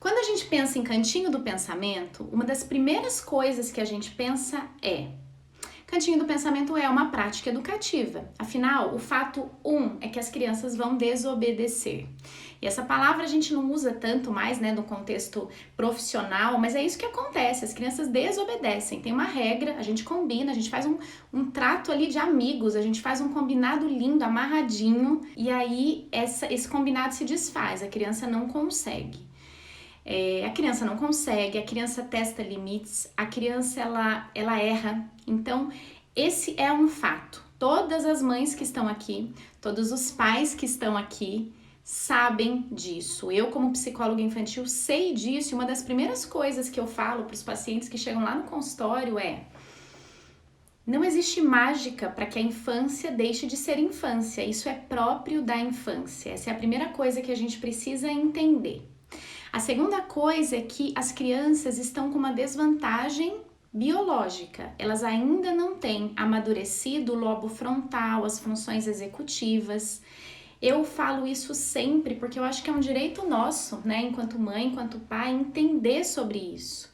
Quando a gente pensa em cantinho do pensamento, uma das primeiras coisas que a gente pensa é: cantinho do pensamento é uma prática educativa. Afinal, o fato é que as crianças vão desobedecer. E essa palavra a gente não usa tanto mais, né, no contexto profissional, mas é isso que acontece, as crianças desobedecem. Tem uma regra, a gente combina, a gente faz um trato ali de amigos, a gente faz um combinado lindo, amarradinho, e aí esse combinado se desfaz, a criança não consegue. A criança não consegue, a criança testa limites, a criança ela erra. Então, esse é um fato. Todas as mães que estão aqui, todos os pais que estão aqui sabem disso. Eu, como psicóloga infantil, sei disso. E uma das primeiras coisas que eu falo para os pacientes que chegam lá no consultório é: não existe mágica para que a infância deixe de ser infância. Isso é próprio da infância. Essa é a primeira coisa que a gente precisa entender. A segunda coisa é que as crianças estão com uma desvantagem biológica. Elas ainda não têm amadurecido o lobo frontal, as funções executivas. Eu falo isso sempre porque eu acho que é um direito nosso, né, enquanto mãe, enquanto pai, entender sobre isso.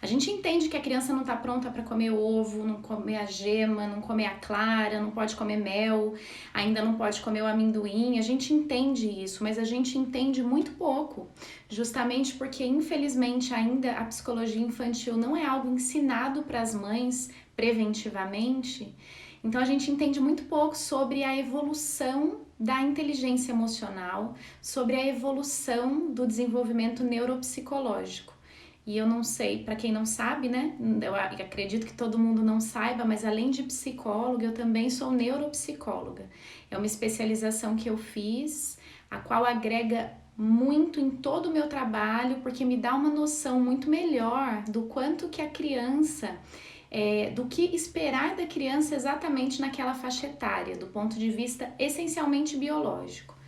A gente entende que a criança não está pronta para comer ovo, não comer a gema, não comer a clara, não pode comer mel, ainda não pode comer o amendoim. A gente entende isso, mas a gente entende muito pouco, justamente porque, infelizmente, ainda a psicologia infantil não é algo ensinado para as mães preventivamente. Então, a gente entende muito pouco sobre a evolução da inteligência emocional, sobre a evolução do desenvolvimento neuropsicológico. E eu não sei, para quem não sabe, né? Eu acredito que todo mundo não saiba, mas além de psicóloga, eu também sou neuropsicóloga. É uma especialização que eu fiz, a qual agrega muito em todo o meu trabalho, porque me dá uma noção muito melhor do quanto que a criança, do que esperar da criança exatamente naquela faixa etária, do ponto de vista essencialmente biológico.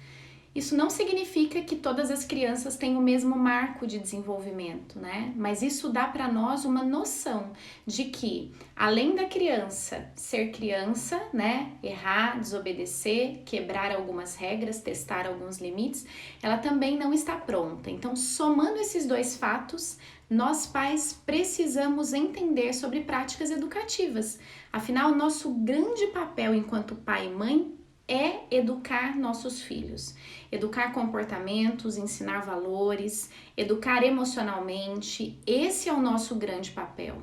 Isso não significa que todas as crianças têm o mesmo marco de desenvolvimento, né? Mas isso dá para nós uma noção de que, além da criança ser criança, né, errar, desobedecer, quebrar algumas regras, testar alguns limites, ela também não está pronta. Então, somando esses dois fatos, nós pais precisamos entender sobre práticas educativas. Afinal, nosso grande papel enquanto pai e mãe é educar nossos filhos, educar comportamentos, ensinar valores, educar emocionalmente. Esse é o nosso grande papel.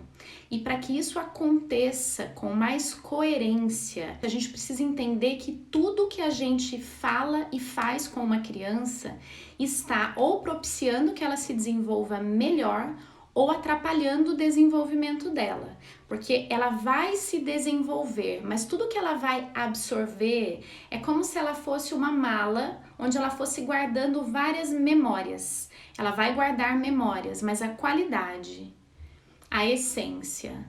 E para que isso aconteça com mais coerência, a gente precisa entender que tudo que a gente fala e faz com uma criança está ou propiciando que ela se desenvolva melhor ou atrapalhando o desenvolvimento dela, porque ela vai se desenvolver, mas tudo que ela vai absorver é como se ela fosse uma mala onde ela fosse guardando várias memórias. Ela vai guardar memórias, mas a qualidade, a essência,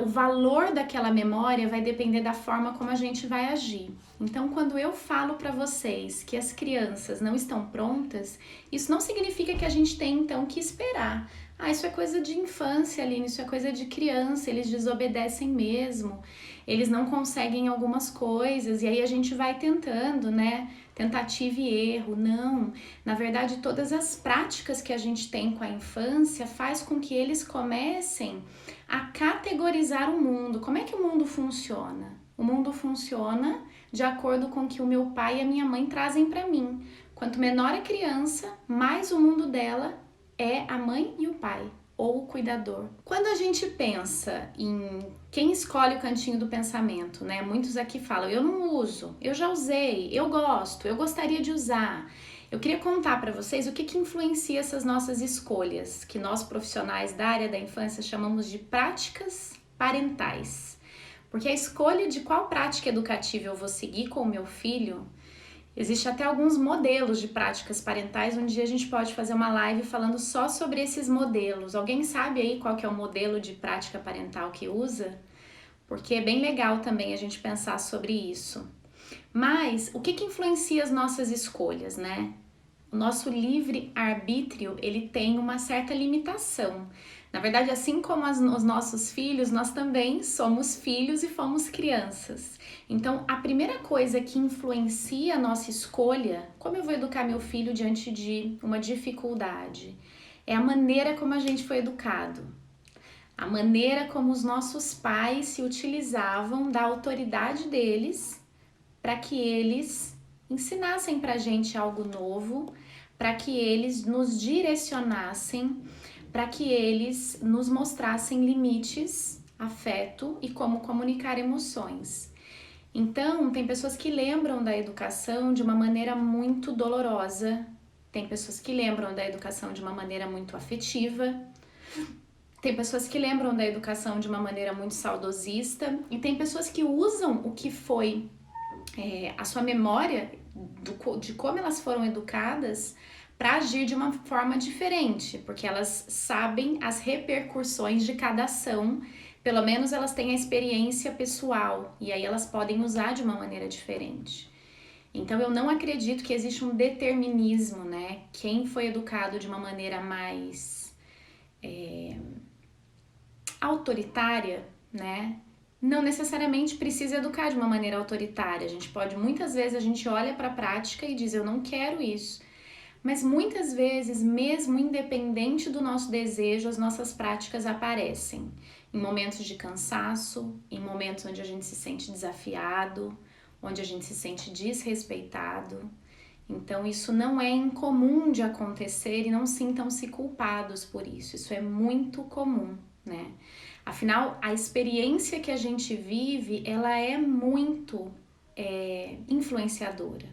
o valor daquela memória vai depender da forma como a gente vai agir. Então, quando eu falo para vocês que as crianças não estão prontas, isso não significa que a gente tem então que esperar. Isso é coisa de infância, Aline, isso é coisa de criança, eles desobedecem mesmo, eles não conseguem algumas coisas, e aí a gente vai tentando, né? Tentativa e erro. Não, na verdade, todas as práticas que a gente tem com a infância faz com que eles comecem a categorizar o mundo. Como é que o mundo funciona? O mundo funciona de acordo com o que o meu pai e a minha mãe trazem para mim. Quanto menor a criança, mais o mundo dela é a mãe e o pai, ou o cuidador. Quando a gente pensa em quem escolhe o cantinho do pensamento, né? Muitos aqui falam: eu não uso, eu já usei, eu gosto, eu gostaria de usar. Eu queria contar para vocês o que influencia essas nossas escolhas, que nós profissionais da área da infância chamamos de práticas parentais. Porque a escolha de qual prática educativa eu vou seguir com o meu filho, existe até alguns modelos de práticas parentais. Um dia a gente pode fazer uma live falando só sobre esses modelos. Alguém sabe aí qual que é o modelo de prática parental que usa? Porque é bem legal também a gente pensar sobre isso. Mas o que influencia as nossas escolhas, né? o nosso livre-arbítrio, ele tem uma certa limitação. Na verdade, assim como os nossos filhos, nós também somos filhos e fomos crianças. Então, a primeira coisa que influencia a nossa escolha, como eu vou educar meu filho diante de uma dificuldade, é a maneira como a gente foi educado. A maneira como os nossos pais se utilizavam da autoridade deles para que eles ensinassem para a gente algo novo, para que eles nos direcionassem, para que eles nos mostrassem limites, afeto e como comunicar emoções. Então, tem pessoas que lembram da educação de uma maneira muito dolorosa, tem pessoas que lembram da educação de uma maneira muito afetiva, tem pessoas que lembram da educação de uma maneira muito saudosista e tem pessoas que usam o que foi a sua memória de como elas foram educadas para agir de uma forma diferente, porque elas sabem as repercussões de cada ação, pelo menos elas têm a experiência pessoal e aí elas podem usar de uma maneira diferente. Então eu não acredito que existe um determinismo, né? Quem foi educado de uma maneira mais autoritária, né? Não necessariamente precisa educar de uma maneira autoritária. A gente pode, muitas vezes, a gente olha para a prática e diz, eu não quero isso. Mas muitas vezes, mesmo independente do nosso desejo, as nossas práticas aparecem em momentos de cansaço, em momentos onde a gente se sente desafiado, onde a gente se sente desrespeitado. Então, isso não é incomum de acontecer e não sintam-se culpados por isso. Isso é muito comum, né? Afinal, a experiência que a gente vive, ela é muito influenciadora.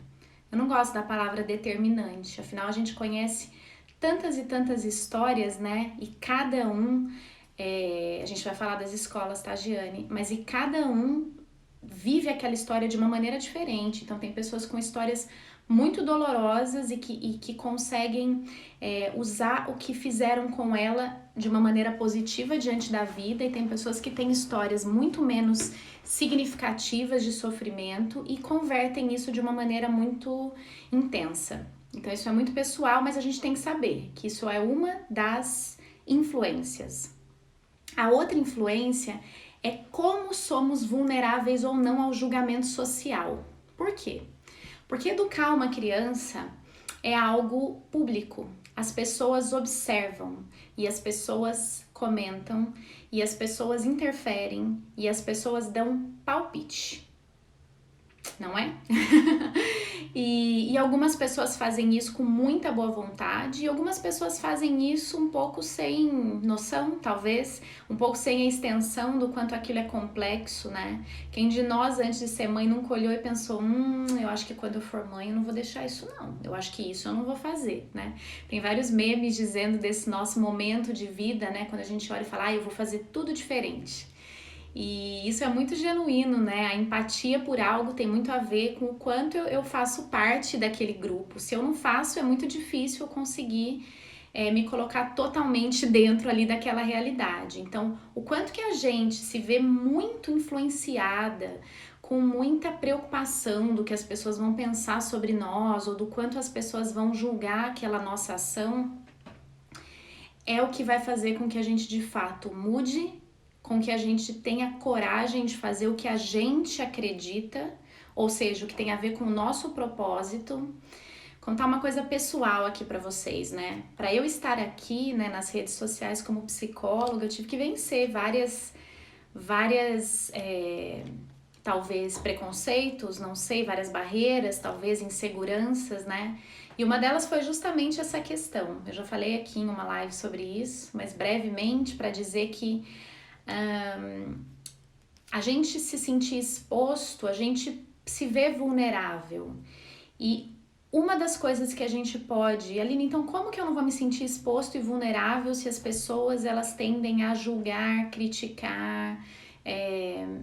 Eu não gosto da palavra determinante, afinal a gente conhece tantas e tantas histórias, né? E cada um, a gente vai falar das escolas, tá, Giane? Mas e cada um vive aquela história de uma maneira diferente. Então tem pessoas com histórias muito dolorosas e que conseguem usar o que fizeram com ela de uma maneira positiva diante da vida, e tem pessoas que têm histórias muito menos significativas de sofrimento e convertem isso de uma maneira muito intensa. Então isso é muito pessoal, mas a gente tem que saber que isso é uma das influências. A outra influência é como somos vulneráveis ou não ao julgamento social. Por quê? Porque educar uma criança é algo público. As pessoas observam e as pessoas comentam e as pessoas interferem e as pessoas dão palpite, não é? E algumas pessoas fazem isso com muita boa vontade e algumas pessoas fazem isso um pouco sem noção, talvez, um pouco sem a extensão do quanto aquilo é complexo, né? Quem de nós, antes de ser mãe, nunca olhou e pensou, eu acho que quando eu for mãe eu não vou deixar isso não, eu acho que isso eu não vou fazer, né? Tem vários memes dizendo desse nosso momento de vida, né? Quando a gente olha e fala, eu vou fazer tudo diferente. E isso é muito genuíno, né? A empatia por algo tem muito a ver com o quanto eu faço parte daquele grupo. Se eu não faço, é muito difícil eu conseguir me colocar totalmente dentro ali daquela realidade. Então, o quanto que a gente se vê muito influenciada, com muita preocupação do que as pessoas vão pensar sobre nós, ou do quanto as pessoas vão julgar aquela nossa ação, é o que vai fazer com que a gente de fato mude, com que a gente tenha coragem de fazer o que a gente acredita, ou seja, o que tem a ver com o nosso propósito. Contar uma coisa pessoal aqui pra vocês, né? Pra eu estar aqui, né, nas redes sociais como psicóloga, eu tive que vencer várias talvez preconceitos, não sei, várias barreiras, talvez inseguranças, né? E uma delas foi justamente essa questão. Eu já falei aqui em uma live sobre isso, mas brevemente, para dizer que a gente se sentir exposto, a gente se vê vulnerável. E uma das coisas que a gente pode... Aline, então como que eu não vou me sentir exposto e vulnerável se as pessoas elas tendem a julgar, criticar,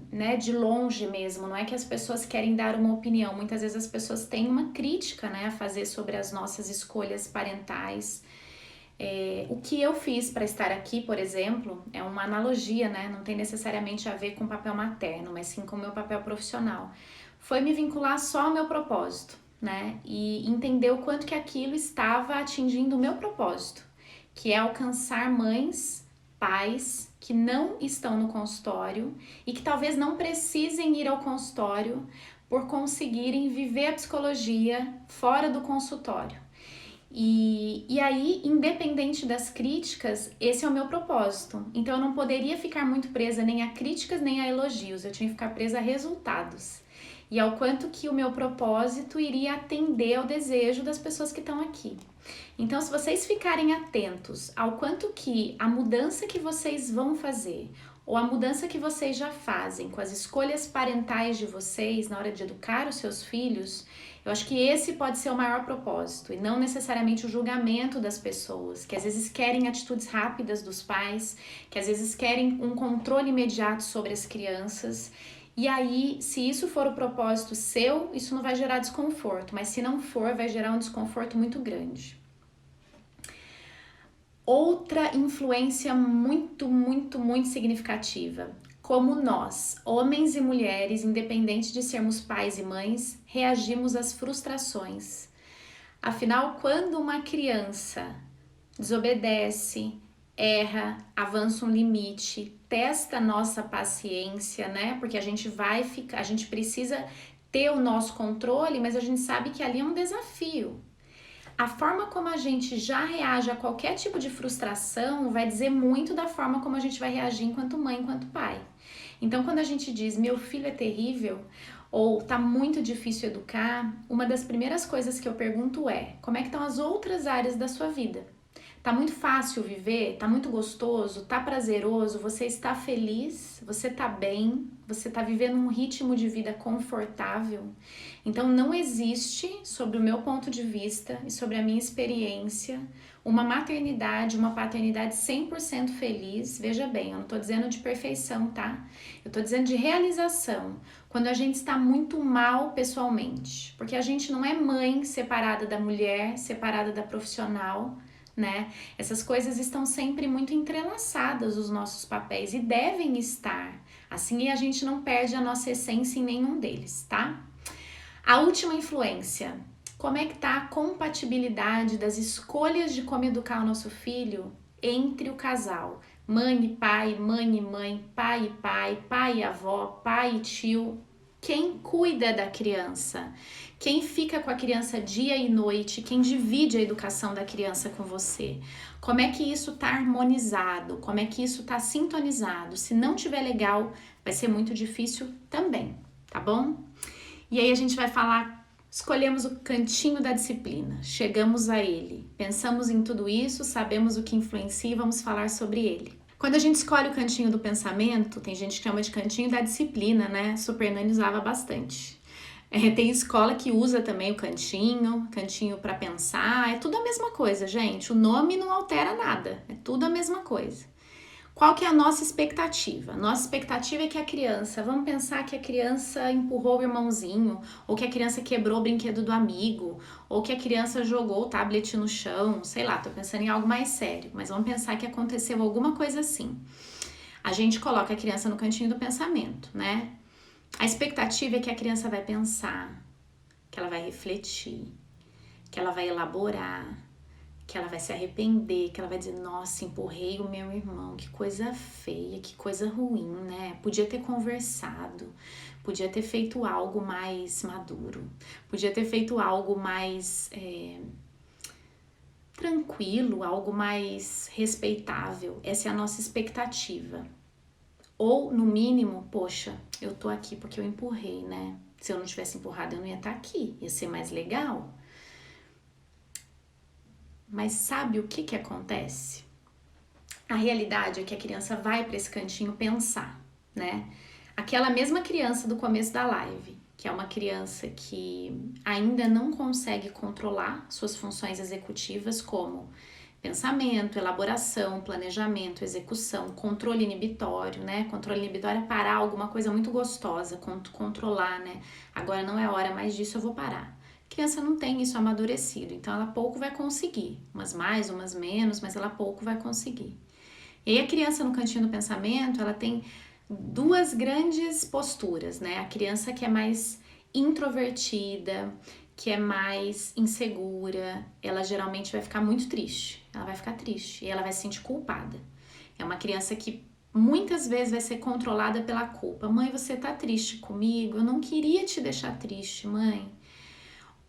né, de longe mesmo? Não é que as pessoas querem dar uma opinião, muitas vezes as pessoas têm uma crítica, né, a fazer sobre as nossas escolhas parentais. O que eu fiz para estar aqui, por exemplo, é uma analogia, né? Não tem necessariamente a ver com o papel materno, mas sim com o meu papel profissional. Foi me vincular só ao meu propósito. né? E entender o quanto que aquilo estava atingindo o meu propósito, que é alcançar mães, pais que não estão no consultório e que talvez não precisem ir ao consultório por conseguirem viver a psicologia fora do consultório. E aí, independente das críticas, esse é o meu propósito. Então eu não poderia ficar muito presa nem a críticas nem a elogios, eu tinha que ficar presa a resultados. E ao quanto que o meu propósito iria atender ao desejo das pessoas que estão aqui. Então, se vocês ficarem atentos ao quanto que a mudança que vocês vão fazer, ou a mudança que vocês já fazem com as escolhas parentais de vocês na hora de educar os seus filhos, eu acho que esse pode ser o maior propósito e não necessariamente o julgamento das pessoas, que às vezes querem atitudes rápidas dos pais, que às vezes querem um controle imediato sobre as crianças. E aí, se isso for o propósito seu, isso não vai gerar desconforto, mas se não for, vai gerar um desconforto muito grande. Outra influência muito significativa. Como nós, homens e mulheres, independente de sermos pais e mães, reagimos às frustrações. Afinal, quando uma criança desobedece, erra, avança um limite, testa a nossa paciência, né? Porque a gente precisa ter o nosso controle, mas a gente sabe que ali é um desafio. A forma como a gente já reage a qualquer tipo de frustração vai dizer muito da forma como a gente vai reagir enquanto mãe, enquanto pai. Então, quando a gente diz meu filho é terrível ou tá muito difícil educar, uma das primeiras coisas que eu pergunto é: como é que estão as outras áreas da sua vida? Tá muito fácil viver? Tá muito gostoso? Tá prazeroso? Você está feliz? Você tá bem? Você tá vivendo um ritmo de vida confortável? Então não existe, sobre o meu ponto de vista e sobre a minha experiência, uma maternidade, uma paternidade 100% feliz. Veja bem, eu não tô dizendo de perfeição, tá? Eu tô dizendo de realização, quando a gente está muito mal pessoalmente. Porque a gente não é mãe separada da mulher, separada da profissional, né? Essas coisas estão sempre muito entrelaçadas, os nossos papéis, e devem estar. Assim a gente não perde a nossa essência em nenhum deles, tá? A última influência. Como é que tá a compatibilidade das escolhas de como educar o nosso filho entre o casal? Mãe e pai, mãe e mãe, pai e pai, pai e avó, pai e tio. Quem cuida da criança? Quem fica com a criança dia e noite? Quem divide a educação da criança com você? Como é que isso tá harmonizado? Como é que isso tá sintonizado? Se não tiver legal, vai ser muito difícil também, tá bom? E aí a gente vai falar, escolhemos o cantinho da disciplina, chegamos a ele, pensamos em tudo isso, sabemos o que influencia e vamos falar sobre ele. Quando a gente escolhe o cantinho do pensamento, tem gente que chama de cantinho da disciplina, né? Super Nani usava bastante. Tem escola que usa também o cantinho para pensar, é tudo a mesma coisa, gente. O nome não altera nada, é tudo a mesma coisa. Qual que é a nossa expectativa? Nossa expectativa é que a criança, vamos pensar que a criança empurrou o irmãozinho, ou que a criança quebrou o brinquedo do amigo, ou que a criança jogou o tablet no chão, sei lá, tô pensando em algo mais sério, mas vamos pensar que aconteceu alguma coisa assim. A gente coloca a criança no cantinho do pensamento, né? A expectativa é que a criança vai pensar, que ela vai refletir, que ela vai elaborar, que ela vai se arrepender, que ela vai dizer, nossa, empurrei o meu irmão, que coisa feia, que coisa ruim, né? Podia ter conversado, podia ter feito algo mais maduro, podia ter feito algo mais tranquilo, algo mais respeitável. Essa é a nossa expectativa. Ou, no mínimo, poxa, eu tô aqui porque eu empurrei, né? Se eu não tivesse empurrado, eu não ia estar aqui, ia ser mais legal. Mas sabe o que acontece? A realidade é que a criança vai para esse cantinho pensar, né? Aquela mesma criança do começo da live, que é uma criança que ainda não consegue controlar suas funções executivas como pensamento, elaboração, planejamento, execução, controle inibitório, né? Controle inibitório é parar alguma coisa muito gostosa, controlar, né? Agora não é hora mais disso, eu vou parar. A criança não tem isso amadurecido, então ela pouco vai conseguir, umas mais, umas menos, mas ela pouco vai conseguir. E aí a criança no cantinho do pensamento, ela tem duas grandes posturas, né? A criança que é mais introvertida, que é mais insegura, ela geralmente vai ficar muito triste. Ela vai ficar triste e ela vai se sentir culpada. É uma criança que muitas vezes vai ser controlada pela culpa. Mãe, você tá triste comigo? Eu não queria te deixar triste, mãe.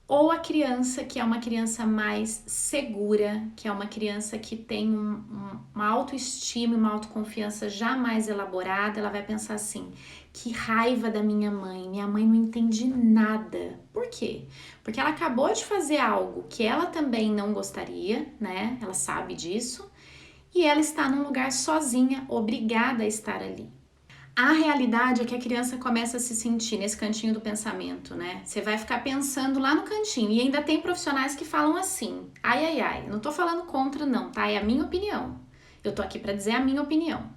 Ou a criança que é uma criança mais segura, que é uma criança que tem uma autoestima e uma autoconfiança já mais elaborada, ela vai pensar assim, que raiva da minha mãe não entende nada. Por quê? Porque ela acabou de fazer algo que ela também não gostaria, né? Ela sabe disso, e ela está num lugar sozinha, obrigada a estar ali. A realidade é que a criança começa a se sentir nesse cantinho do pensamento, né? Você vai ficar pensando lá no cantinho. E ainda tem profissionais que falam assim: ai, ai, ai, não tô falando contra, não, tá? É a minha opinião. Eu tô aqui pra dizer a minha opinião.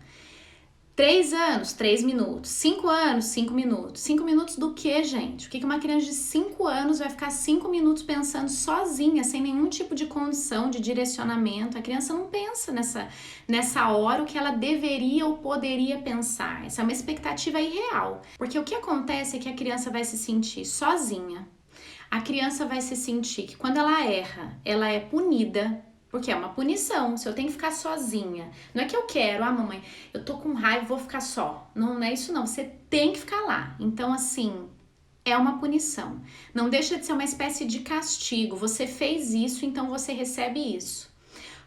3 anos, 3 minutos. 5 anos, 5 minutos. 5 minutos do que, gente? O que uma criança de 5 anos vai ficar 5 minutos pensando sozinha, sem nenhum tipo de condição, de direcionamento? A criança não pensa nessa hora o que ela deveria ou poderia pensar. Essa é uma expectativa irreal. Porque o que acontece é que a criança vai se sentir sozinha. A criança vai se sentir que quando ela erra, ela é punida. Porque é uma punição, se eu tenho que ficar sozinha. Não é que eu quero, mamãe, eu tô com raiva, vou ficar só. Não é isso não, você tem que ficar lá. Então, assim, é uma punição. Não deixa de ser uma espécie de castigo. Você fez isso, então você recebe isso.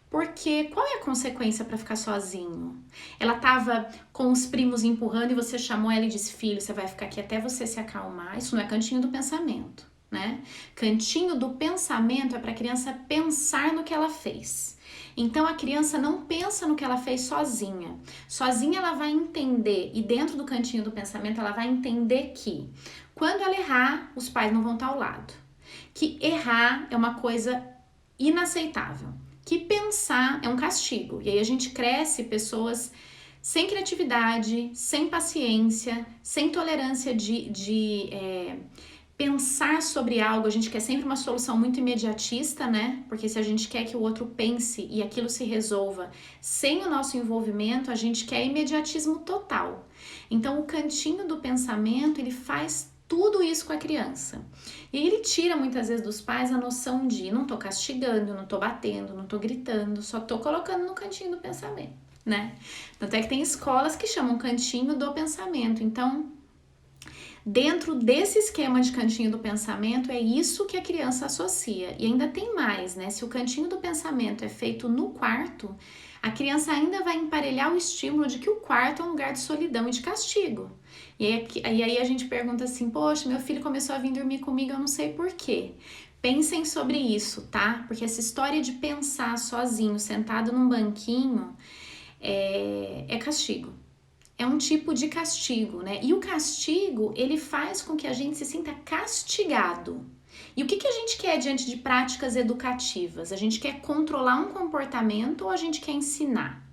Porque qual é a consequência para ficar sozinho? Ela tava com os primos empurrando e você chamou ela e disse, filho, você vai ficar aqui até você se acalmar. Isso não é cantinho do pensamento. Né? Cantinho do pensamento é para a criança pensar no que ela fez. Então a criança não pensa no que ela fez sozinha. Sozinha ela vai entender, e dentro do cantinho do pensamento ela vai entender que quando ela errar, os pais não vão estar ao lado. Que errar é uma coisa inaceitável. Que pensar é um castigo. E aí a gente cresce pessoas sem criatividade, sem paciência, sem tolerância de pensar sobre algo. A gente quer sempre uma solução muito imediatista, né? Porque se a gente quer que o outro pense e aquilo se resolva sem o nosso envolvimento, a gente quer imediatismo total. Então, o cantinho do pensamento, ele faz tudo isso com a criança. E ele tira muitas vezes dos pais a noção de não tô castigando, não tô batendo, não tô gritando, só tô colocando no cantinho do pensamento, né? Tanto é que tem escolas que chamam cantinho do pensamento. Então, dentro desse esquema de cantinho do pensamento, é isso que a criança associa. E ainda tem mais, né? Se o cantinho do pensamento é feito no quarto, a criança ainda vai emparelhar o estímulo de que o quarto é um lugar de solidão e de castigo. E aí a gente pergunta assim, poxa, meu filho começou a vir dormir comigo, eu não sei por quê. Pensem sobre isso, tá? Porque essa história de pensar sozinho, sentado num banquinho, é castigo. É um tipo de castigo, né? E o castigo, ele faz com que a gente se sinta castigado. E o que a gente quer diante de práticas educativas? A gente quer controlar um comportamento ou a gente quer ensinar?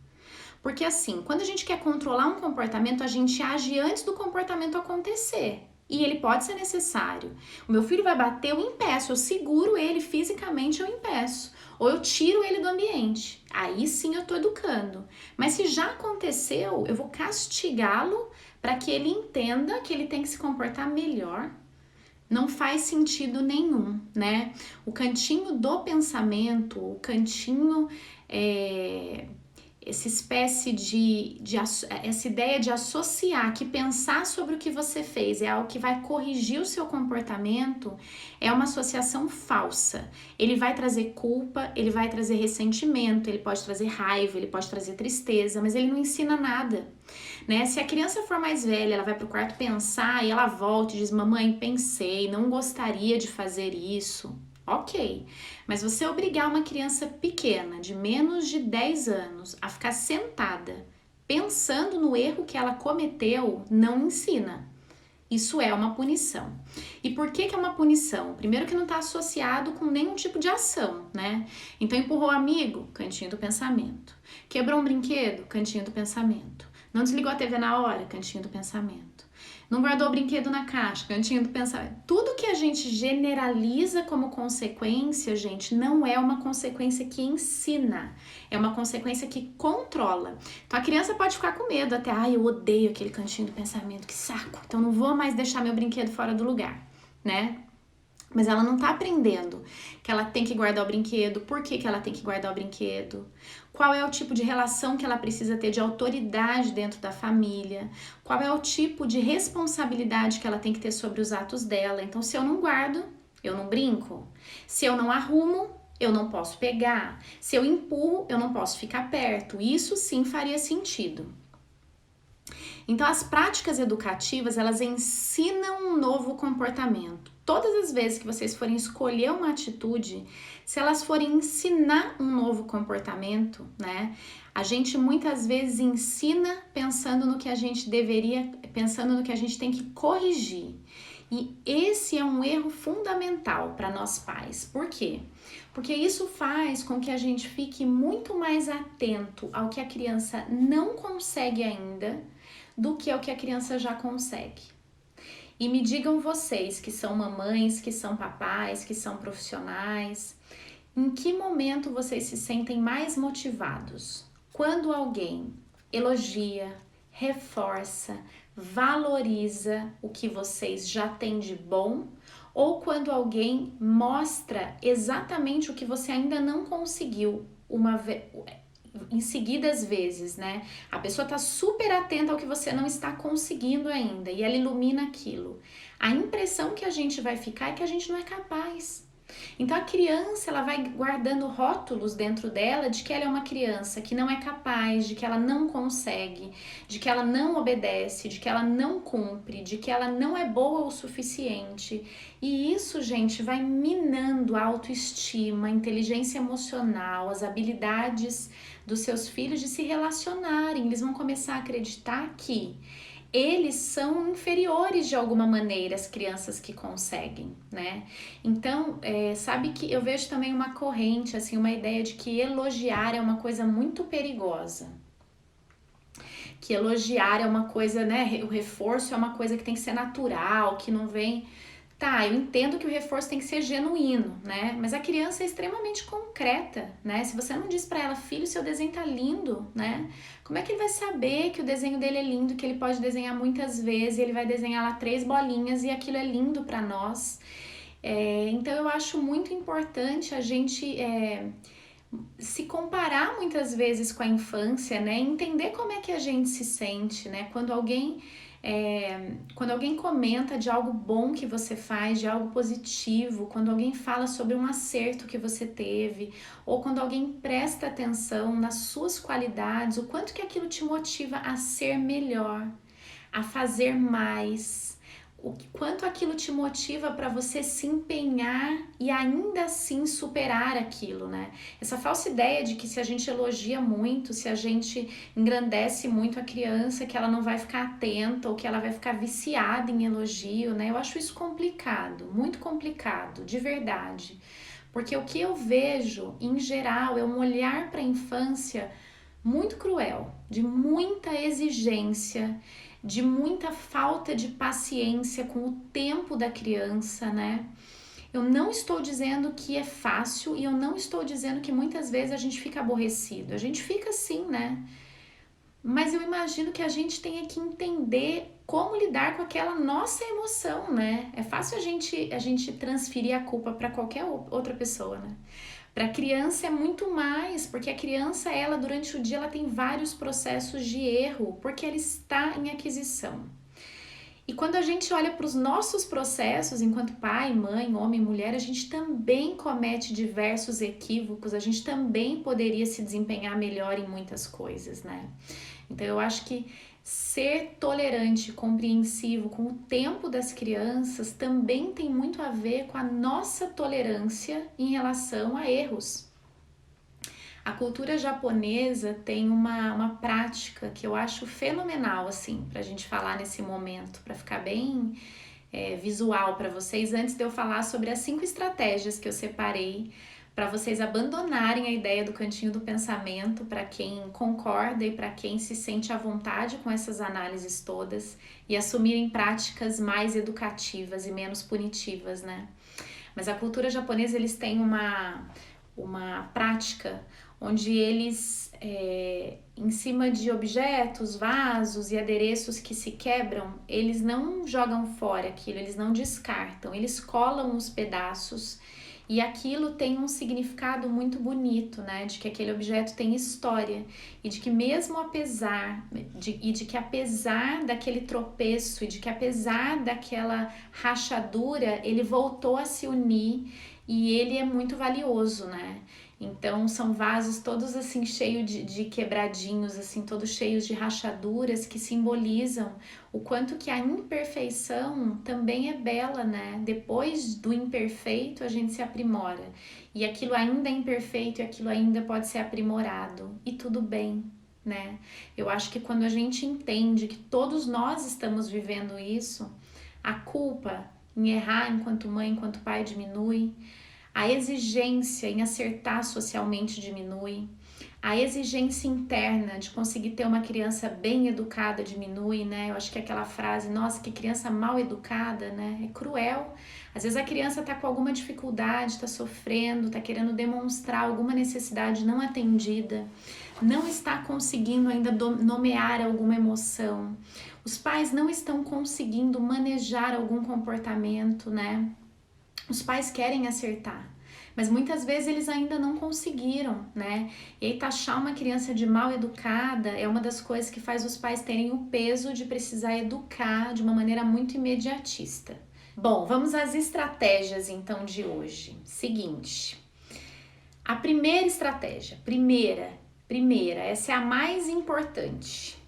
Porque assim, quando a gente quer controlar um comportamento, a gente age antes do comportamento acontecer. E ele pode ser necessário. O meu filho vai bater, eu impeço, eu seguro ele fisicamente, eu impeço. Ou eu tiro ele do ambiente. Aí sim eu tô educando. Mas se já aconteceu, eu vou castigá-lo para que ele entenda que ele tem que se comportar melhor. Não faz sentido nenhum, né? O cantinho do pensamento, o cantinho, essa ideia de associar, que pensar sobre o que você fez é algo que vai corrigir o seu comportamento, é uma associação falsa. Ele vai trazer culpa, ele vai trazer ressentimento, ele pode trazer raiva, ele pode trazer tristeza, mas ele não ensina nada, né? Se a criança for mais velha, ela vai pro quarto pensar e ela volta e diz, mamãe, pensei, não gostaria de fazer isso. Ok, mas você obrigar uma criança pequena, de menos de 10 anos, a ficar sentada, pensando no erro que ela cometeu, não ensina. Isso é uma punição. E por que é uma punição? Primeiro que não está associado com nenhum tipo de ação, né? Então empurrou o amigo, cantinho do pensamento. Quebrou um brinquedo, cantinho do pensamento. Não desligou a TV na hora, cantinho do pensamento. Não guardou o brinquedo na caixa, cantinho do pensamento. Tudo que a gente generaliza como consequência, gente, não é uma consequência que ensina. É uma consequência que controla. Então a criança pode ficar com medo até, eu odeio aquele cantinho do pensamento, que saco. Então não vou mais deixar meu brinquedo fora do lugar, né? Mas ela não tá aprendendo que ela tem que guardar o brinquedo, por que que ela tem que guardar o brinquedo, qual é o tipo de relação que ela precisa ter de autoridade dentro da família, qual é o tipo de responsabilidade que ela tem que ter sobre os atos dela. Então, se eu não guardo, eu não brinco. Se eu não arrumo, eu não posso pegar. Se eu empurro, eu não posso ficar perto. Isso sim faria sentido. Então, as práticas educativas, elas ensinam um novo comportamento. Todas as vezes que vocês forem escolher uma atitude, se elas forem ensinar um novo comportamento, né? A gente muitas vezes ensina pensando no que a gente deveria, pensando no que a gente tem que corrigir. E esse é um erro fundamental para nós pais. Por quê? Porque isso faz com que a gente fique muito mais atento ao que a criança não consegue ainda do que ao que a criança já consegue. E me digam vocês que são mamães, que são papais, que são profissionais, em que momento vocês se sentem mais motivados? Quando alguém elogia, reforça, valoriza o que vocês já têm de bom, ou quando alguém mostra exatamente o que você ainda não conseguiu em seguidas vezes, né? A pessoa tá super atenta ao que você não está conseguindo ainda e ela ilumina aquilo. A impressão que a gente vai ficar é que a gente não é capaz. Então a criança, ela vai guardando rótulos dentro dela de que ela é uma criança que não é capaz, de que ela não consegue, de que ela não obedece, de que ela não cumpre, de que ela não é boa o suficiente. E isso, gente, vai minando a autoestima, a inteligência emocional, as habilidades dos seus filhos de se relacionarem. Eles vão começar a acreditar que eles são inferiores de alguma maneira às crianças que conseguem, né? Então, sabe que eu vejo também uma corrente, assim, uma ideia de que elogiar é uma coisa muito perigosa. Que elogiar é uma coisa, né? O reforço é uma coisa que tem que ser natural, que não vem... Tá, eu entendo que o reforço tem que ser genuíno, né? Mas a criança é extremamente concreta, né? Se você não diz pra ela, filho, seu desenho tá lindo, né? Como é que ele vai saber que o desenho dele é lindo, que ele pode desenhar muitas vezes, e ele vai desenhar lá 3 bolinhas e aquilo é lindo pra nós? Então eu acho muito importante a gente se comparar muitas vezes com a infância, né? Entender como é que a gente se sente, né? Quando alguém comenta de algo bom que você faz, de algo positivo, quando alguém fala sobre um acerto que você teve, ou quando alguém presta atenção nas suas qualidades, o quanto que aquilo te motiva a ser melhor, a fazer mais, o quanto aquilo te motiva para você se empenhar e ainda assim superar aquilo, né? Essa falsa ideia de que se a gente elogia muito, se a gente engrandece muito a criança, que ela não vai ficar atenta ou que ela vai ficar viciada em elogio, né? Eu acho isso complicado, muito complicado, de verdade. Porque o que eu vejo, em geral, é um olhar para a infância muito cruel, de muita exigência, de muita falta de paciência com o tempo da criança, né? Eu não estou dizendo que é fácil e eu não estou dizendo que muitas vezes a gente fica aborrecido. A gente fica sim, né? Mas eu imagino que a gente tenha que entender como lidar com aquela nossa emoção, né? É fácil a gente transferir a culpa para qualquer outra pessoa, né? Para a criança é muito mais, porque a criança, ela durante o dia, ela tem vários processos de erro, porque ela está em aquisição. E quando a gente olha para os nossos processos, enquanto pai, mãe, homem, mulher, a gente também comete diversos equívocos, a gente também poderia se desempenhar melhor em muitas coisas, né? Então eu acho que ser tolerante, compreensivo com o tempo das crianças também tem muito a ver com a nossa tolerância em relação a erros. A cultura japonesa tem uma prática que eu acho fenomenal, assim, pra gente falar nesse momento, para ficar bem visual para vocês, antes de eu falar sobre as 5 estratégias que eu separei para vocês abandonarem a ideia do cantinho do pensamento, para quem concorda e para quem se sente à vontade com essas análises todas e assumirem práticas mais educativas e menos punitivas, né? Mas a cultura japonesa, eles têm uma prática onde eles, em cima de objetos, vasos e adereços que se quebram, eles não jogam fora aquilo, eles não descartam, eles colam os pedaços e aquilo tem um significado muito bonito, né? De que aquele objeto tem história e de que mesmo apesar daquele tropeço e de que apesar daquela rachadura, ele voltou a se unir e ele é muito valioso, né? Então são vasos todos assim cheios de quebradinhos, assim, todos cheios de rachaduras que simbolizam o quanto que a imperfeição também é bela, né? Depois do imperfeito a gente se aprimora. E aquilo ainda é imperfeito e aquilo ainda pode ser aprimorado. E tudo bem, né? Eu acho que quando a gente entende que todos nós estamos vivendo isso, a culpa em errar enquanto mãe, enquanto pai diminui. A exigência em acertar socialmente diminui, a exigência interna de conseguir ter uma criança bem educada diminui, né? Eu acho que aquela frase, nossa, que criança mal educada, né? É cruel. Às vezes a criança tá com alguma dificuldade, tá sofrendo, tá querendo demonstrar alguma necessidade não atendida, não está conseguindo ainda nomear alguma emoção. Os pais não estão conseguindo manejar algum comportamento, né? Os pais querem acertar, mas muitas vezes eles ainda não conseguiram, né? E aí taxar uma criança de mal educada é uma das coisas que faz os pais terem o peso de precisar educar de uma maneira muito imediatista. Bom, vamos às estratégias então de hoje. Seguinte, a primeira estratégia, primeira, essa é a mais importante.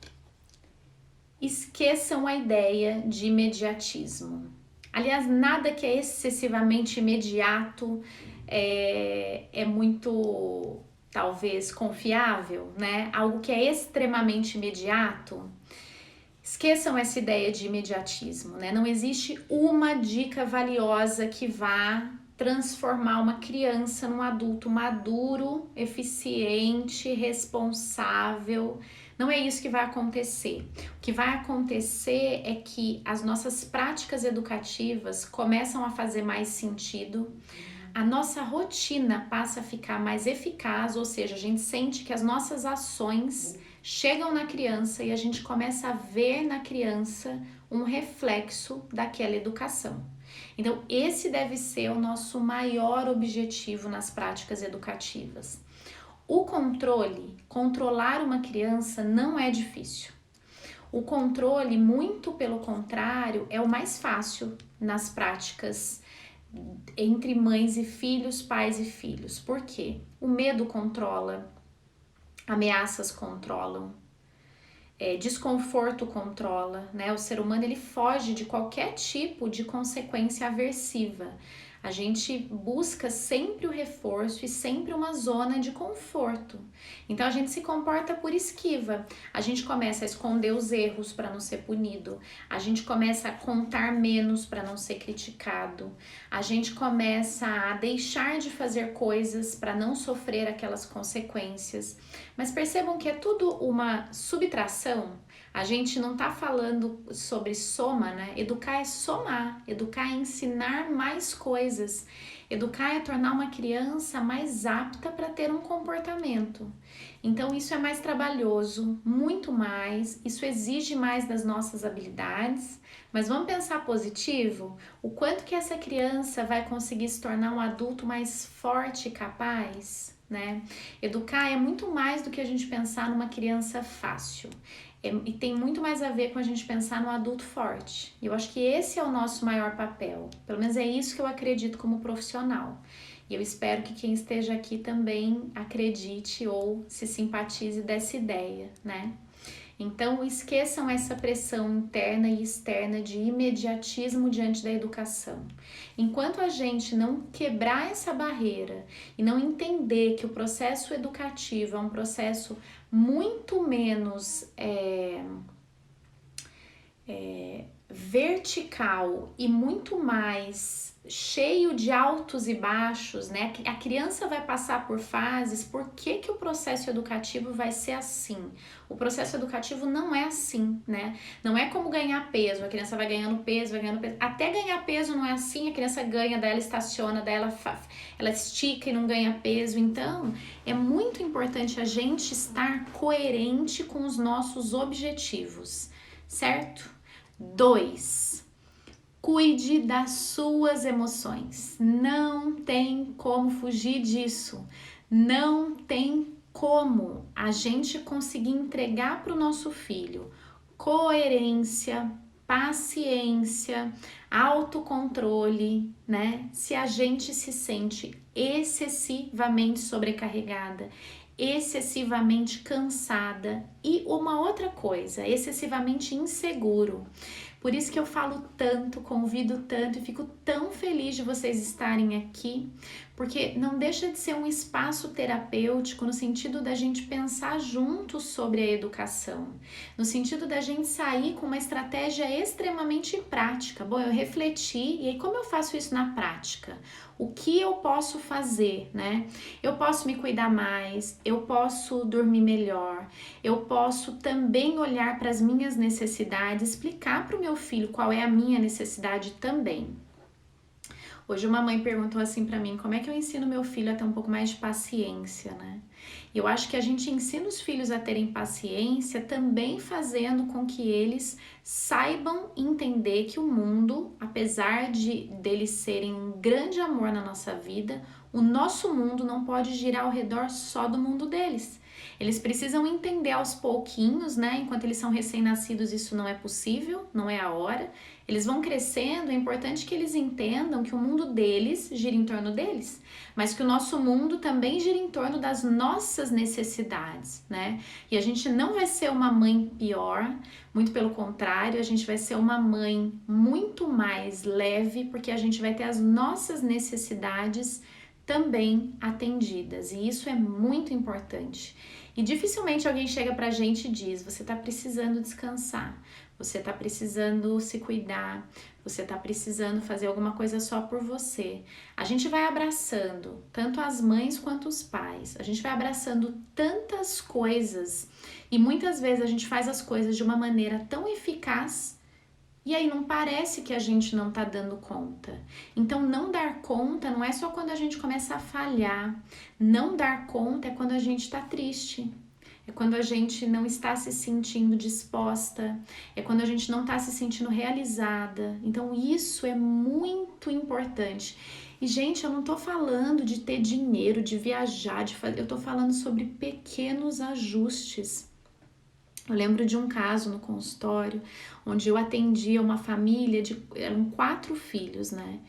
Esqueçam a ideia de imediatismo. Aliás, nada que é excessivamente imediato é muito, talvez, confiável, né? Algo que é extremamente imediato, esqueçam essa ideia de imediatismo, né? Não existe uma dica valiosa que vá transformar uma criança num adulto maduro, eficiente, responsável. Não é isso que vai acontecer. O que vai acontecer é que as nossas práticas educativas começam a fazer mais sentido, a nossa rotina passa a ficar mais eficaz, ou seja, a gente sente que as nossas ações chegam na criança e a gente começa a ver na criança um reflexo daquela educação. Então, esse deve ser o nosso maior objetivo nas práticas educativas. O controle, controlar uma criança não é difícil. O controle, muito pelo contrário, é o mais fácil nas práticas entre mães e filhos, pais e filhos. Por quê? O medo controla, ameaças controlam, desconforto controla, né? O ser humano ele foge de qualquer tipo de consequência aversiva. A gente busca sempre o reforço e sempre uma zona de conforto. Então a gente se comporta por esquiva. A gente começa a esconder os erros para não ser punido. A gente começa a contar menos para não ser criticado. A gente começa a deixar de fazer coisas para não sofrer aquelas consequências. Mas percebam que é tudo uma subtração. A gente não tá falando sobre soma, né? Educar é somar, educar é ensinar mais coisas, educar é tornar uma criança mais apta para ter um comportamento. Então isso é mais trabalhoso, muito mais, isso exige mais das nossas habilidades, mas vamos pensar positivo, o quanto que essa criança vai conseguir se tornar um adulto mais forte e capaz, né? Educar é muito mais do que a gente pensar numa criança fácil. E tem muito mais a ver com a gente pensar no adulto forte. E eu acho que esse é o nosso maior papel. Pelo menos é isso que eu acredito como profissional. E eu espero que quem esteja aqui também acredite ou se simpatize dessa ideia, né? Então, esqueçam essa pressão interna e externa de imediatismo diante da educação. Enquanto a gente não quebrar essa barreira e não entender que o processo educativo é um processo muito menos vertical e muito mais cheio de altos e baixos, né? A criança vai passar por fases. Por que que o processo educativo vai ser assim? O processo educativo não é assim, né? Não é como ganhar peso. A criança vai ganhando peso, vai ganhando peso. Até ganhar peso não é assim. A criança ganha, daí ela estaciona, daí ela estica e não ganha peso. Então, é muito importante a gente estar coerente com os nossos objetivos, certo? 2. Cuide das suas emoções. Não tem como fugir disso. Não tem como a gente conseguir entregar para o nosso filho coerência, paciência, autocontrole, né? Se a gente se sente excessivamente sobrecarregada, excessivamente cansada e uma outra coisa, excessivamente inseguro. Por isso que eu falo tanto, convido tanto e fico tão feliz de vocês estarem aqui, porque não deixa de ser um espaço terapêutico no sentido da gente pensar juntos sobre a educação, no sentido da gente sair com uma estratégia extremamente prática. Bom, eu refleti, e aí como eu faço isso na prática? O que eu posso fazer, né? Eu posso me cuidar mais, eu posso dormir melhor, eu posso também olhar para as minhas necessidades, explicar para o meu filho qual é a minha necessidade também. Hoje uma mãe perguntou assim para mim, como é que eu ensino meu filho a ter um pouco mais de paciência, né? E eu acho que a gente ensina os filhos a terem paciência também fazendo com que eles saibam entender que o mundo, apesar deles serem um grande amor na nossa vida, o nosso mundo não pode girar ao redor só do mundo deles. Eles precisam entender aos pouquinhos, né? Enquanto eles são recém-nascidos, isso não é possível, não é a hora. Eles vão crescendo, é importante que eles entendam que o mundo deles gira em torno deles, mas que o nosso mundo também gira em torno das nossas necessidades, né? E a gente não vai ser uma mãe pior, muito pelo contrário, a gente vai ser uma mãe muito mais leve, porque a gente vai ter as nossas necessidades também atendidas, e isso é muito importante. E dificilmente alguém chega pra gente e diz, você tá precisando descansar, você tá precisando se cuidar, você tá precisando fazer alguma coisa só por você. A gente vai abraçando, tanto as mães quanto os pais, a gente vai abraçando tantas coisas e muitas vezes a gente faz as coisas de uma maneira tão eficaz e aí não parece que a gente não tá dando conta. Então não dar conta não é só quando a gente começa a falhar, não dar conta é quando a gente tá triste. É quando a gente não está se sentindo disposta, é quando a gente não está se sentindo realizada. Então isso é muito importante. E gente, eu não tô falando de ter dinheiro, de viajar, eu tô falando sobre pequenos ajustes. Eu lembro de um caso no consultório, onde eu atendia uma família eram 4 filhos, né?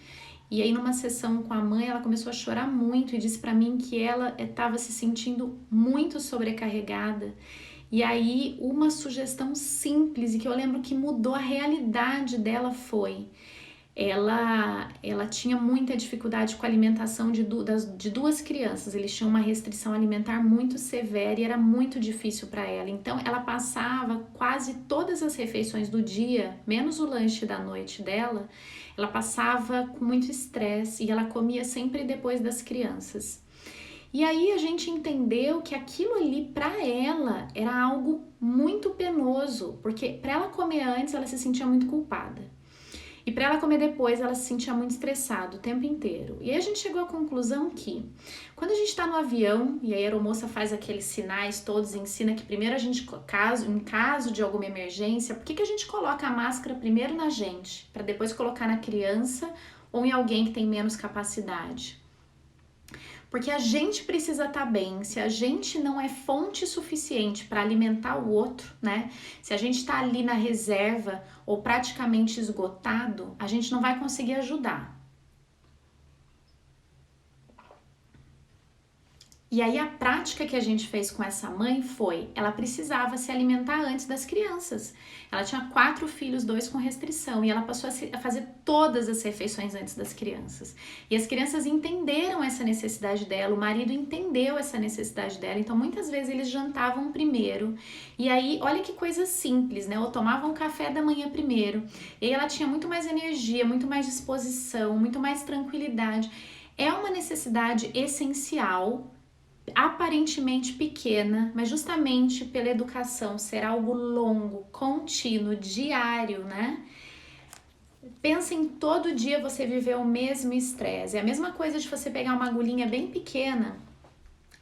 E aí numa sessão com a mãe, ela começou a chorar muito e disse para mim que ela estava se sentindo muito sobrecarregada. E aí uma sugestão simples e que eu lembro que mudou a realidade dela foi: ela tinha muita dificuldade com a alimentação de 2 crianças, eles tinham uma restrição alimentar muito severa e era muito difícil para ela. Então ela passava quase todas as refeições do dia, menos o lanche da noite dela, ela passava com muito estresse e ela comia sempre depois das crianças. E aí a gente entendeu que aquilo ali para ela era algo muito penoso, porque para ela comer antes ela se sentia muito culpada. E para ela comer depois, ela se sentia muito estressada o tempo inteiro. E aí a gente chegou à conclusão que, quando a gente está no avião, e a aeromoça faz aqueles sinais todos, ensina que primeiro a gente, em caso de alguma emergência, por que a gente coloca a máscara primeiro na gente, para depois colocar na criança ou em alguém que tem menos capacidade? Porque a gente precisa estar bem. Se a gente não é fonte suficiente para alimentar o outro, né? Se a gente está ali na reserva ou praticamente esgotado, a gente não vai conseguir ajudar. E aí a prática que a gente fez com essa mãe foi, ela precisava se alimentar antes das crianças. Ela tinha 4 filhos, 2 com restrição, e ela passou a fazer todas as refeições antes das crianças. E as crianças entenderam essa necessidade dela, o marido entendeu essa necessidade dela, então muitas vezes eles jantavam primeiro. E aí, olha que coisa simples, né? Ou tomavam café da manhã primeiro. E aí ela tinha muito mais energia, muito mais disposição, muito mais tranquilidade. É uma necessidade essencial, aparentemente pequena, mas justamente pela educação ser algo longo, contínuo, diário, né? Pensa em todo dia você viver o mesmo estresse. É a mesma coisa de você pegar uma agulhinha bem pequena,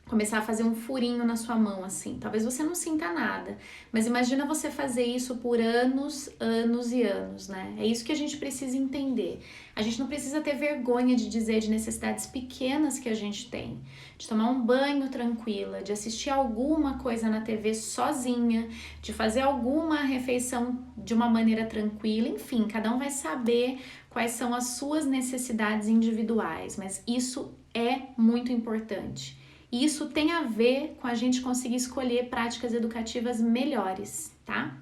começar a fazer um furinho na sua mão, assim. Talvez você não sinta nada, mas imagina você fazer isso por anos, anos e anos, né? É isso que a gente precisa entender. A gente não precisa ter vergonha de dizer de necessidades pequenas que a gente tem. De tomar um banho tranquila, de assistir alguma coisa na TV sozinha, de fazer alguma refeição de uma maneira tranquila. Enfim, cada um vai saber quais são as suas necessidades individuais, mas isso é muito importante. E isso tem a ver com a gente conseguir escolher práticas educativas melhores, tá?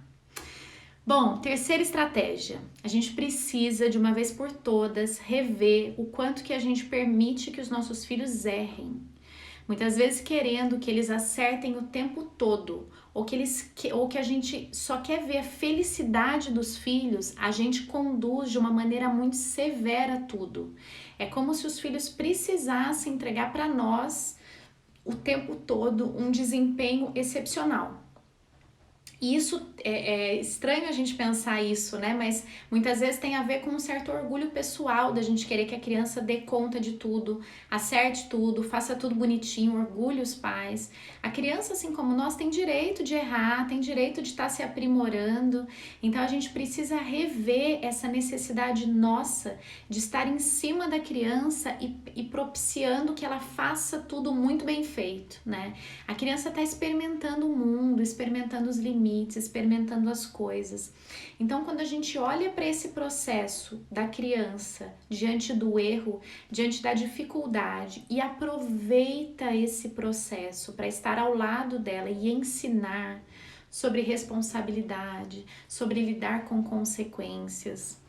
Bom, terceira estratégia. A gente precisa, de uma vez por todas, rever o quanto que a gente permite que os nossos filhos errem. Muitas vezes querendo que eles acertem o tempo todo, ou que a gente só quer ver a felicidade dos filhos, a gente conduz de uma maneira muito severa tudo. É como se os filhos precisassem entregar para nós o tempo todo um desempenho excepcional. E isso é estranho a gente pensar isso, né? Mas muitas vezes tem a ver com um certo orgulho pessoal da gente querer que a criança dê conta de tudo, acerte tudo, faça tudo bonitinho, orgulhe os pais. A criança, assim como nós, tem direito de errar, tem direito de estar se aprimorando. Então a gente precisa rever essa necessidade nossa de estar em cima da criança e propiciando que ela faça tudo muito bem feito, né? A criança está experimentando o mundo, experimentando os limites, experimentando as coisas. Então, quando a gente olha para esse processo da criança diante do erro, diante da dificuldade e aproveita esse processo para estar ao lado dela e ensinar sobre responsabilidade, sobre lidar com consequências.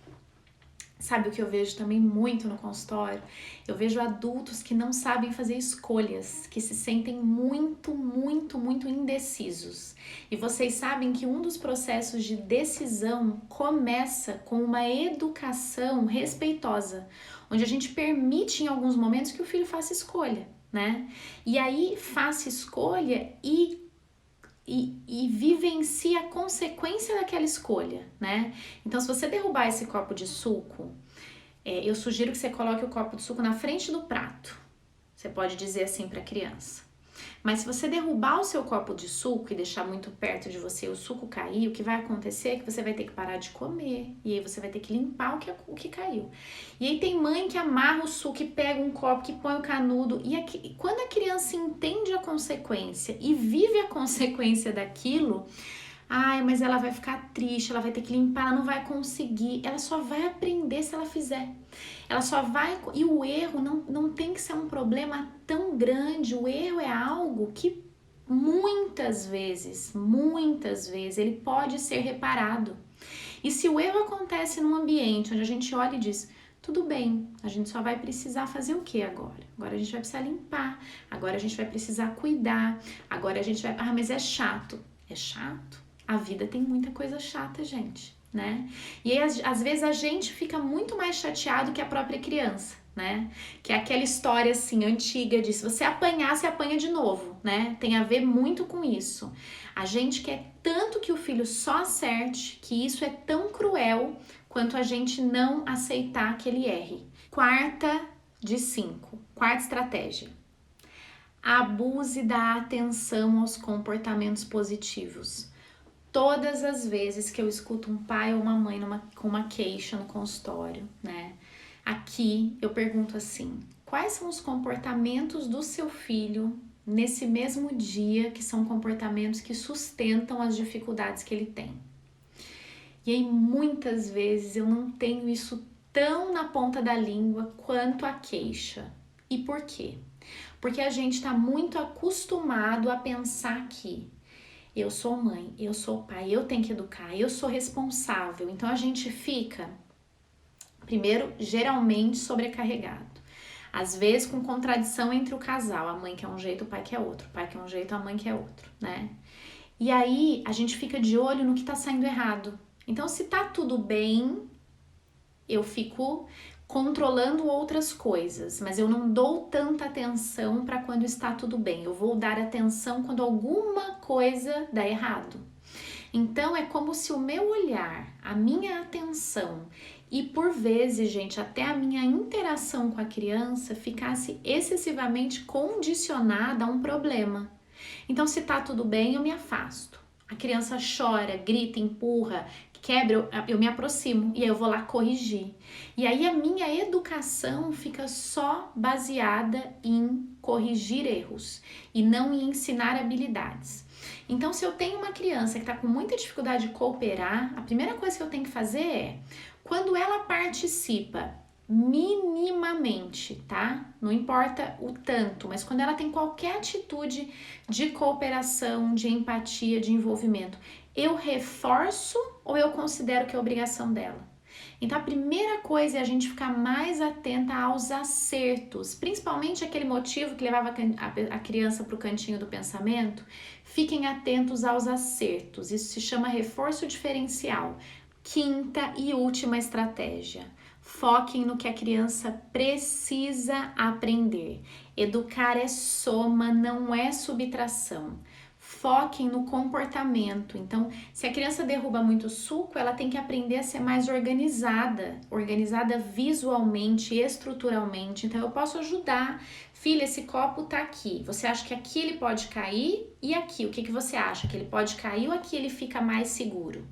Sabe o que eu vejo também muito no consultório? Eu vejo adultos que não sabem fazer escolhas, que se sentem muito, muito, muito indecisos. E vocês sabem que um dos processos de decisão começa com uma educação respeitosa, onde a gente permite em alguns momentos que o filho faça escolha, né? E aí faça escolha e vivencie a consequência daquela escolha, né? Então, se você derrubar esse copo de suco, eu sugiro que você coloque o copo de suco na frente do prato. Você pode dizer assim para a criança. Mas se você derrubar o seu copo de suco e deixar muito perto de você, o suco cair, o que vai acontecer é que você vai ter que parar de comer. E aí você vai ter que limpar o que caiu. E aí tem mãe que amarra o suco e pega um copo, que põe o canudo. E quando a criança entende a consequência e vive a consequência daquilo, ai, mas ela vai ficar triste, ela vai ter que limpar, ela não vai conseguir. Ela só vai aprender se ela fizer. Ela só vai... E o erro não tem que ser um problema tão grande. O erro é algo que muitas vezes, ele pode ser reparado. E se o erro acontece num ambiente onde a gente olha e diz, tudo bem, a gente só vai precisar fazer o que agora? Agora a gente vai precisar limpar, agora a gente vai precisar cuidar, agora a gente vai... Ah, mas é chato. É chato? A vida tem muita coisa chata, gente, né? E aí, às vezes a gente fica muito mais chateado que a própria criança, né? Que é aquela história assim antiga de se você apanhar, você apanha de novo, né? Tem a ver muito com isso. A gente quer tanto que o filho só acerte, que isso é tão cruel quanto a gente não aceitar que ele erre. Quarta estratégia. Abuse da atenção aos comportamentos positivos. Todas as vezes que eu escuto um pai ou uma mãe com uma queixa no consultório, né? Aqui eu pergunto assim, quais são os comportamentos do seu filho nesse mesmo dia que são comportamentos que sustentam as dificuldades que ele tem? E aí muitas vezes eu não tenho isso tão na ponta da língua quanto a queixa. E por quê? Porque a gente está muito acostumado a pensar que eu sou mãe, eu sou pai, eu tenho que educar, eu sou responsável. Então a gente fica, primeiro, geralmente sobrecarregado. Às vezes com contradição entre o casal, a mãe quer um jeito, o pai quer outro, o pai quer um jeito, a mãe quer outro, né? E aí a gente fica de olho no que tá saindo errado. Então se tá tudo bem, eu fico controlando outras coisas, mas eu não dou tanta atenção para quando está tudo bem. Eu vou dar atenção quando alguma coisa dá errado. Então é como se o meu olhar, a minha atenção e por vezes, gente, até a minha interação com a criança ficasse excessivamente condicionada a um problema. Então, se tá tudo bem, eu me afasto. A criança chora, grita, empurra, quebra, eu me aproximo e aí eu vou lá corrigir. E aí a minha educação fica só baseada em corrigir erros e não em ensinar habilidades. Então, se eu tenho uma criança que está com muita dificuldade de cooperar, a primeira coisa que eu tenho que fazer é, quando ela participa minimamente, tá? Não importa o tanto, mas quando ela tem qualquer atitude de cooperação, de empatia, de envolvimento, eu reforço ou eu considero que é obrigação dela? Então a primeira coisa é a gente ficar mais atenta aos acertos, principalmente aquele motivo que levava a criança para o cantinho do pensamento. Fiquem atentos aos acertos, isso se chama reforço diferencial. Quinta e última estratégia: foquem no que a criança precisa aprender. Educar é soma, não é subtração. Foquem no comportamento. Então, se a criança derruba muito suco, ela tem que aprender a ser mais organizada visualmente, estruturalmente. Então, eu posso ajudar. Filha, esse copo tá aqui. Você acha que aqui ele pode cair? E aqui, o que você acha? Que ele pode cair ou aqui ele fica mais seguro?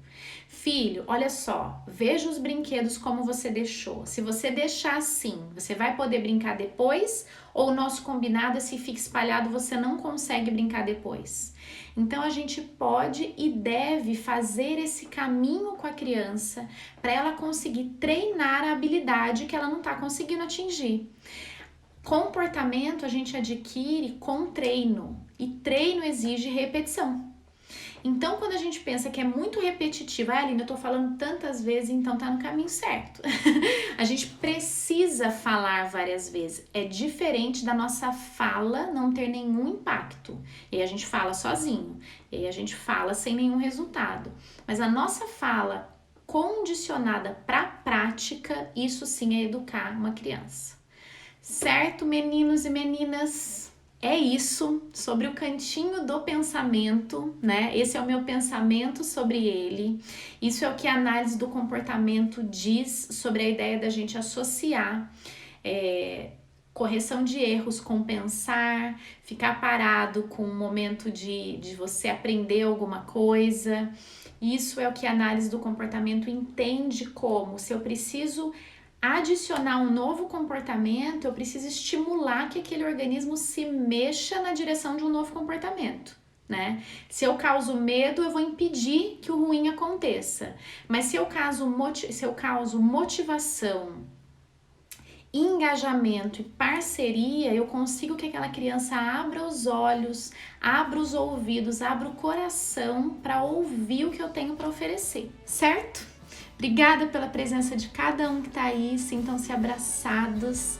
Filho, olha só, veja os brinquedos como você deixou. Se você deixar assim, você vai poder brincar depois? Ou o nosso combinado é se fica espalhado, você não consegue brincar depois? Então a gente pode e deve fazer esse caminho com a criança para ela conseguir treinar a habilidade que ela não está conseguindo atingir. Comportamento a gente adquire com treino e treino exige repetição. Então, quando a gente pensa que é muito repetitivo, Aline, eu tô falando tantas vezes, então tá no caminho certo. A gente precisa falar várias vezes. É diferente da nossa fala não ter nenhum impacto. E aí a gente fala sozinho. E aí a gente fala sem nenhum resultado. Mas a nossa fala condicionada para prática, isso sim é educar uma criança. Certo, meninos e meninas? É isso sobre o cantinho do pensamento, né? Esse é o meu pensamento sobre ele. Isso é o que a análise do comportamento diz sobre a ideia da gente associar correção de erros com pensar, ficar parado com um momento de você aprender alguma coisa. Isso é o que a análise do comportamento entende como, se eu preciso adicionar um novo comportamento, eu preciso estimular que aquele organismo se mexa na direção de um novo comportamento, né? Se eu causo medo, eu vou impedir que o ruim aconteça. Mas se eu causo motivação, engajamento e parceria, eu consigo que aquela criança abra os olhos, abra os ouvidos, abra o coração para ouvir o que eu tenho para oferecer, certo? Obrigada pela presença de cada um que tá aí, sintam-se abraçados.